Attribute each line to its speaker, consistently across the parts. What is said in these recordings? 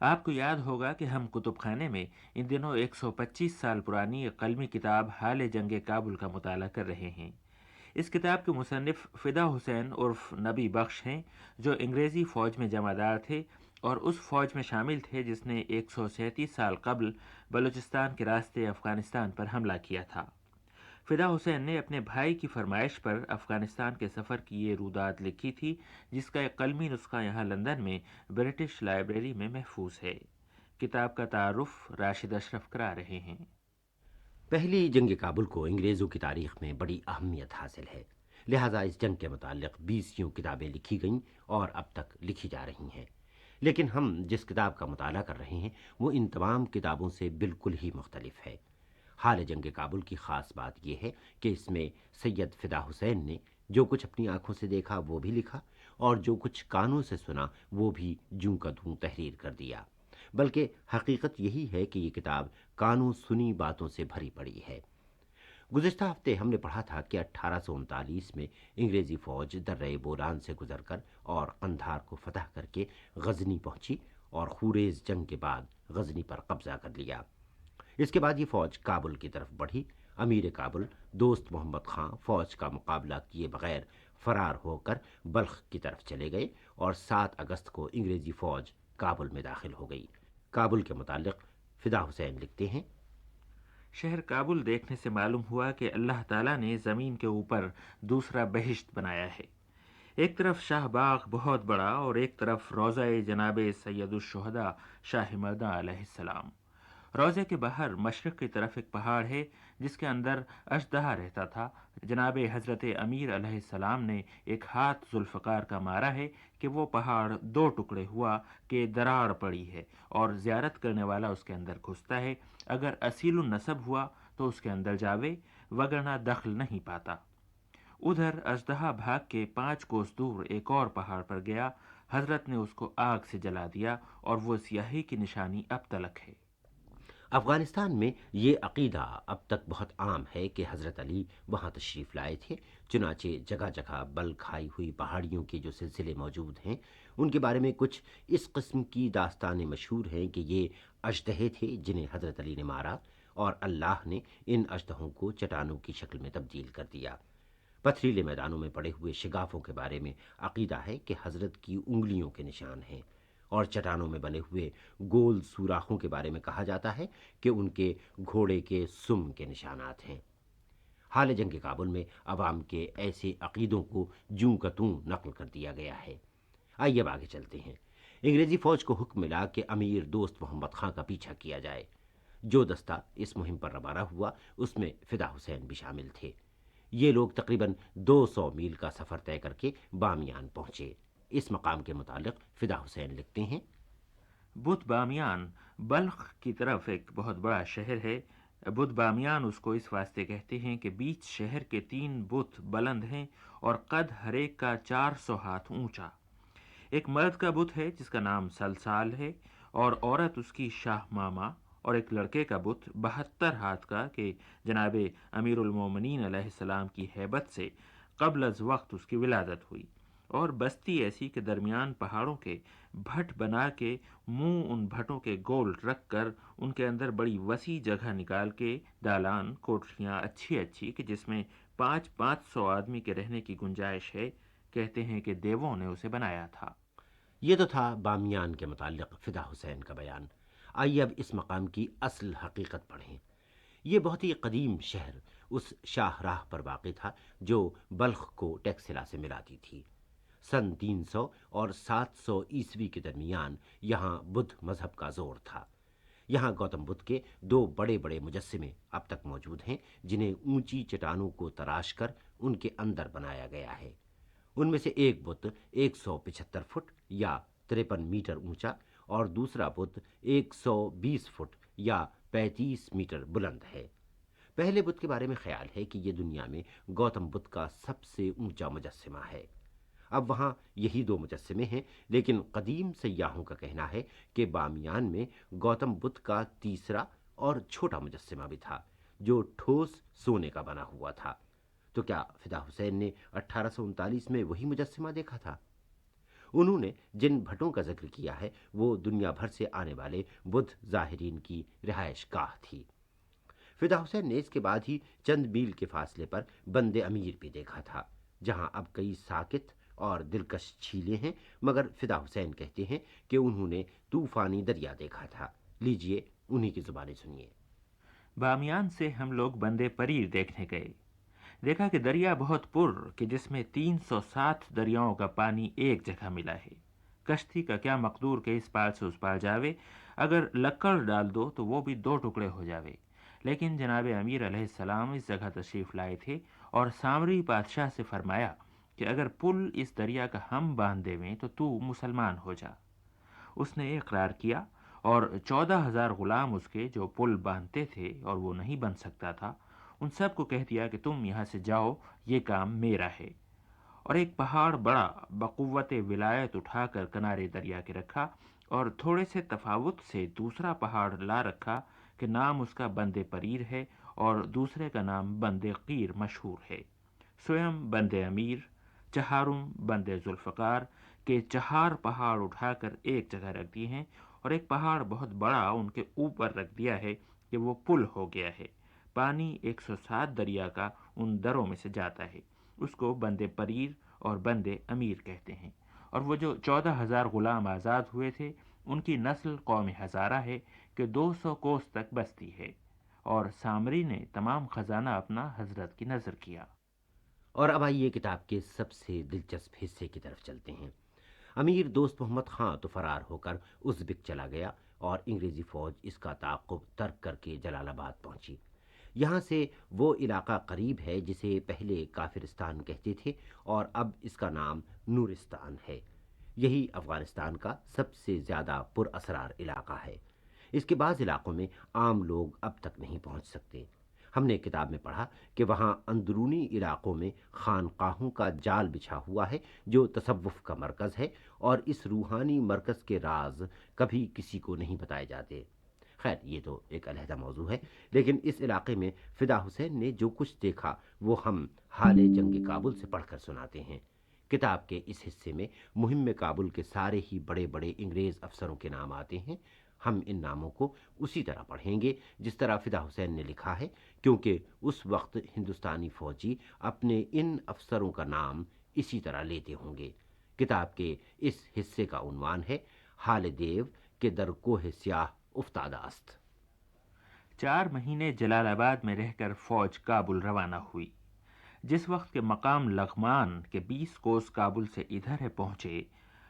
Speaker 1: آپ کو یاد ہوگا کہ ہم کتب خانے میں ان دنوں 125 سال پرانی ایک قلمی کتاب حال جنگ کابل کا مطالعہ کر رہے ہیں۔ اس کتاب کے مصنف فدا حسین عرف نبی بخش ہیں، جو انگریزی فوج میں جمع دار تھے اور اس فوج میں شامل تھے جس نے 137 سال قبل بلوچستان کے راستے افغانستان پر حملہ کیا تھا۔ فدا حسین نے اپنے بھائی کی فرمائش پر افغانستان کے سفر کی یہ رودات لکھی تھی، جس کا ایک قلمی نسخہ یہاں لندن میں برٹش لائبریری میں محفوظ ہے۔ کتاب کا تعارف راشد اشرف کرا رہے ہیں۔
Speaker 2: پہلی جنگ کابل کو انگریزوں کی تاریخ میں بڑی اہمیت حاصل ہے، لہٰذا اس جنگ کے متعلق 20 کتابیں لکھی گئیں اور اب تک لکھی جا رہی ہیں۔ لیکن ہم جس کتاب کا مطالعہ کر رہے ہیں وہ ان تمام کتابوں سے بالکل ہی مختلف ہے۔ حال جنگ کابل کی خاص بات یہ ہے کہ اس میں سید فدا حسین نے جو کچھ اپنی آنکھوں سے دیکھا وہ بھی لکھا، اور جو کچھ کانوں سے سنا وہ بھی جوں کا توں تحریر کر دیا۔ بلکہ حقیقت یہی ہے کہ یہ کتاب کانوں سنی باتوں سے بھری پڑی ہے۔ گزشتہ ہفتے ہم نے پڑھا تھا کہ 1839 میں انگریزی فوج درہ بولان سے گزر کر اور قندھار کو فتح کر کے غزنی پہنچی اور خوریز جنگ کے بعد غزنی پر قبضہ کر لیا۔ اس کے بعد یہ فوج کابل کی طرف بڑھی۔ امیر کابل دوست محمد خاں فوج کا مقابلہ کیے بغیر فرار ہو کر بلخ کی طرف چلے گئے اور 7 اگست کو انگریزی فوج کابل میں داخل ہو گئی۔ کابل کے متعلق فدا حسین لکھتے ہیں:
Speaker 1: شہر کابل دیکھنے سے معلوم ہوا کہ اللہ تعالیٰ نے زمین کے اوپر دوسرا بہشت بنایا ہے۔ ایک طرف شاہ باغ بہت بڑا اور ایک طرف روضہ جناب سید الشہداء شاہ مرداں علیہ السلام۔ روضے کے باہر مشرق کی طرف ایک پہاڑ ہے جس کے اندر اژدہا رہتا تھا۔ جناب حضرت امیر علیہ السلام نے ایک ہاتھ ذوالفقار کا مارا ہے کہ وہ پہاڑ 2 ٹکڑے ہوا کہ دراڑ پڑی ہے اور زیارت کرنے والا اس کے اندر گھستا ہے، اگر اصیل النسب ہوا تو اس کے اندر جاوے، وگرنہ دخل نہیں پاتا۔ ادھر اژدہا بھاگ کے 5 کوس دور ایک اور پہاڑ پر گیا، حضرت نے اس کو آگ سے جلا دیا اور وہ سیاہی کی نشانی اب تلک ہے۔
Speaker 2: افغانستان میں یہ عقیدہ اب تک بہت عام ہے کہ حضرت علی وہاں تشریف لائے تھے، چنانچہ جگہ جگہ بل کھائی ہوئی پہاڑیوں کے جو سلسلے موجود ہیں ان کے بارے میں کچھ اس قسم کی داستانیں مشہور ہیں کہ یہ اژدہے تھے جنہیں حضرت علی نے مارا اور اللہ نے ان اژدہوں کو چٹانوں کی شکل میں تبدیل کر دیا۔ پتھریلے میدانوں میں پڑے ہوئے شگافوں کے بارے میں عقیدہ ہے کہ حضرت کی انگلیوں کے نشان ہیں، اور چٹانوں میں بنے ہوئے گول سوراخوں کے بارے میں کہا جاتا ہے کہ ان کے گھوڑے کے سم کے نشانات ہیں۔ حال جنگ کابل میں عوام کے ایسے عقیدوں کو جوں کا توں نقل کر دیا گیا ہے۔ آئیے اب آگے چلتے ہیں۔ انگریزی فوج کو حکم ملا کہ امیر دوست محمد خاں کا پیچھا کیا جائے۔ جو دستہ اس مہم پر روانہ ہوا اس میں فدا حسین بھی شامل تھے۔ یہ لوگ تقریباً 200 میل کا سفر طے کر کے بامیان پہنچے۔ اس مقام کے متعلق فدا حسین لکھتے ہیں:
Speaker 1: بدھ بامیان بلخ کی طرف ایک بہت بڑا شہر ہے۔ بدھ بامیان اس کو اس واسطے کہتے ہیں کہ بیچ شہر کے 3 بت بلند ہیں اور قد ہر ایک کا 400 ہاتھ اونچا۔ ایک مرد کا بت ہے جس کا نام سلسال ہے اور عورت اس کی شاہ ماما، اور ایک لڑکے کا بت 72 ہاتھ کا کہ جناب امیر المومنین علیہ السلام کی ہیبت سے قبل از وقت اس کی ولادت ہوئی، اور بستی ایسی کہ درمیان پہاڑوں کے بھٹ بنا کے منہ ان بھٹوں کے گول رکھ کر ان کے اندر بڑی وسیع جگہ نکال کے دالان کوٹریاں اچھی اچھی کہ جس میں 500 آدمی کے رہنے کی گنجائش ہے، کہتے ہیں کہ دیووں نے اسے بنایا تھا۔
Speaker 2: یہ تو تھا بامیان کے متعلق فدا حسین کا بیان۔ آئیے اب اس مقام کی اصل حقیقت پڑھیں۔ یہ بہت ہی قدیم شہر اس شاہ راہ پر واقع تھا جو بلخ کو ٹیکسلا سے ملاتی تھی۔ سن 300 اور 700 عیسوی کے درمیان یہاں بدھ مذہب کا زور تھا۔ یہاں گوتم بدھ کے 2 بڑے بڑے مجسمے اب تک موجود ہیں جنہیں اونچی چٹانوں کو تراش کر ان کے اندر بنایا گیا ہے۔ ان میں سے ایک بت 175 فٹ یا 53 میٹر اونچا اور دوسرا بت 120 فٹ یا 35 میٹر بلند ہے۔ پہلے بت کے بارے میں خیال ہے کہ یہ دنیا میں گوتم بدھ کا سب سے اونچا مجسمہ ہے۔ اب وہاں یہی 2 مجسمے ہیں، لیکن قدیم سیاحوں کا کہنا ہے کہ بامیان میں گوتم بدھ کا تیسرا اور چھوٹا مجسمہ بھی تھا جو ٹھوس سونے کا بنا ہوا تھا۔ تو کیا فدا حسین نے 1839 میں وہی مجسمہ دیکھا تھا؟ انہوں نے جن بھٹوں کا ذکر کیا ہے وہ دنیا بھر سے آنے والے بدھ ظاہرین کی رہائش گاہ تھی۔ فدا حسین نے اس کے بعد ہی چند میل کے فاصلے پر بند امیر بھی دیکھا تھا، جہاں اب کئی ساکت اور دلکش جھیلیں ہیں، مگر فدا حسین کہتے ہیں کہ انہوں نے طوفانی دریا دیکھا تھا۔ لیجئے انہی کی زبانیں سنیے۔
Speaker 1: بامیان سے ہم لوگ بندے پریر دیکھنے گئے۔ دیکھا کہ دریا بہت پر کہ جس میں 360 دریاؤں کا پانی ایک جگہ ملا ہے۔ کشتی کا کیا مقدور کہ اس پار سے اس پار جاوے، اگر لکڑ ڈال دو تو وہ بھی 2 ٹکڑے ہو جاوے۔ لیکن جناب امیر علیہ السلام اس جگہ تشریف لائے تھے اور سامری بادشاہ سے فرمایا کہ اگر پل اس دریا کا ہم باندھ دیویں تو مسلمان ہو جا۔ اس نے اقرار کیا اور 14,000 غلام اس کے جو پل باندھتے تھے اور وہ نہیں بن سکتا تھا، ان سب کو کہہ دیا کہ تم یہاں سے جاؤ، یہ کام میرا ہے۔ اور ایک پہاڑ بڑا بقوت ولایت اٹھا کر کنارے دریا کے رکھا اور تھوڑے سے تفاوت سے دوسرا پہاڑ لا رکھا کہ نام اس کا بند پریر ہے اور دوسرے کا نام بند قیر مشہور ہے۔ سویم بند امیر، چہارم بند ذوالفقار کے 4 پہاڑ اٹھا کر ایک جگہ رکھ دیے ہیں اور ایک پہاڑ بہت بڑا ان کے اوپر رکھ دیا ہے کہ وہ پل ہو گیا ہے۔ پانی 107 دریا کا ان دروں میں سے جاتا ہے، اس کو بند پریر اور بند امیر کہتے ہیں۔ اور وہ جو 14,000 غلام آزاد ہوئے تھے، ان کی نسل قوم ہزارہ ہے کہ 200 کوس تک بستی ہے۔ اور سامری نے تمام خزانہ اپنا حضرت کی نظر کیا۔
Speaker 2: اور اب آئیے کتاب کے سب سے دلچسپ حصے کی طرف چلتے ہیں۔ امیر دوست محمد خاں تو فرار ہو کر ازبک چلا گیا اور انگریزی فوج اس کا تعاقب ترک کر کے جلال آباد پہنچی۔ یہاں سے وہ علاقہ قریب ہے جسے پہلے کافرستان کہتے تھے اور اب اس کا نام نورستان ہے۔ یہی افغانستان کا سب سے زیادہ پر اسرار علاقہ ہے۔ اس کے بعض علاقوں میں عام لوگ اب تک نہیں پہنچ سکتے۔ ہم نے کتاب میں پڑھا کہ وہاں اندرونی علاقوں میں خانقاہوں کا جال بچھا ہوا ہے جو تصوف کا مرکز ہے، اور اس روحانی مرکز کے راز کبھی کسی کو نہیں بتائے جاتے۔ خیر، یہ تو ایک علیحدہ موضوع ہے، لیکن اس علاقے میں فدا حسین نے جو کچھ دیکھا وہ ہم حال جنگ کابل سے پڑھ کر سناتے ہیں۔ کتاب کے اس حصے میں مہم کابل کے سارے ہی بڑے بڑے انگریز افسروں کے نام آتے ہیں۔ ہم ان ناموں کو اسی طرح پڑھیں گے جس طرح فدا حسین نے لکھا ہے، کیونکہ اس وقت ہندوستانی فوجی اپنے ان افسروں کا نام اسی طرح لیتے ہوں گے۔ کتاب کے اس حصے کا عنوان ہے حال دیو کے در کوہ سیاہ افتادہ است۔
Speaker 1: 4 مہینے جلال آباد میں رہ کر فوج کابل روانہ ہوئی۔ جس وقت کے مقام لغمان کے 20 کوس کابل سے ادھر ہے پہنچے،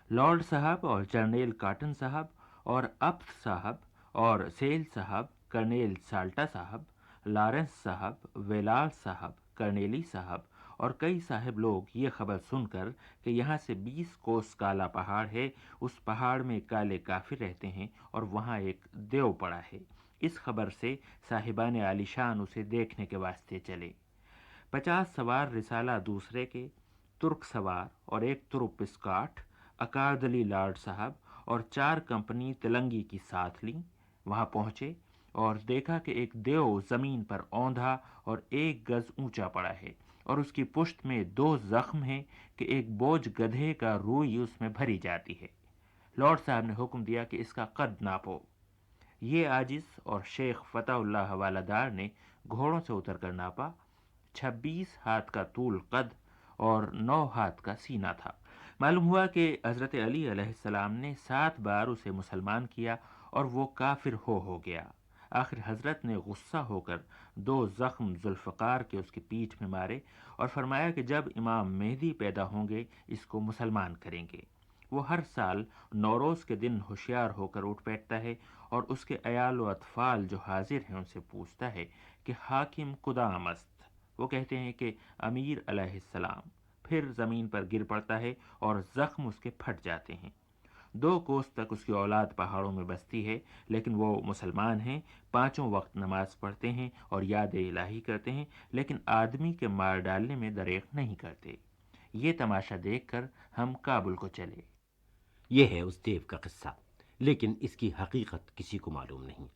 Speaker 1: لارڈ صاحب اور جرنیل کاٹن صاحب اور اپت صاحب اور سیل صاحب، کرنیل سالٹا صاحب، لارنس صاحب، ویلال صاحب، کرنیلی صاحب اور کئی صاحب لوگ یہ خبر سن کر کہ یہاں سے 20 کوس کالا پہاڑ ہے، اس پہاڑ میں کالے کافر رہتے ہیں اور وہاں ایک دیو پڑا ہے، اس خبر سے صاحبان عالی شان اسے دیکھنے کے واسطے چلے۔ 50 سوار رسالہ دوسرے کے، ترک سوار اور ایک ترک اسکاٹ، اکاردلی لارڈ صاحب اور 4 کمپنی تلنگی کی ساتھ لیں۔ وہاں پہنچے اور دیکھا کہ ایک دیو زمین پر اوندھا اور 1 گز اونچا پڑا ہے اور اس کی پشت میں 2 زخم ہیں کہ ایک بوجھ گدھے کا روئی اس میں بھری جاتی ہے۔ لارڈ صاحب نے حکم دیا کہ اس کا قد ناپو۔ یہ عاجز اور شیخ فتح اللہ حوالہ نے گھوڑوں سے اتر کر ناپا۔ 26 ہاتھ کا طول قد اور 9 ہاتھ کا سینہ تھا۔ معلوم ہوا کہ حضرت علی علیہ السلام نے 7 بار اسے مسلمان کیا اور وہ کافر ہو گیا۔ آخر حضرت نے غصہ ہو کر 2 زخم ذوالفقار کے اس کی پیٹھ میں مارے اور فرمایا کہ جب امام مہدی پیدا ہوں گے اس کو مسلمان کریں گے۔ وہ ہر سال نوروز کے دن ہوشیار ہو کر اٹھ بیٹھتا ہے اور اس کے عیال و اطفال جو حاضر ہیں ان سے پوچھتا ہے کہ حاکم کدام است؟ وہ کہتے ہیں کہ امیر علیہ السلام۔ پھر زمین پر گر پڑتا ہے اور زخم اس کے پھٹ جاتے ہیں۔ 2 کوس تک اس کی اولاد پہاڑوں میں بستی ہے، لیکن وہ مسلمان ہیں، 5 وقت نماز پڑھتے ہیں اور یاد الہی کرتے ہیں، لیکن آدمی کے مار ڈالنے میں دریغ نہیں کرتے۔ یہ تماشا دیکھ کر ہم کابل کو چلے۔
Speaker 2: یہ ہے اس دیو کا قصہ، لیکن اس کی حقیقت کسی کو معلوم نہیں۔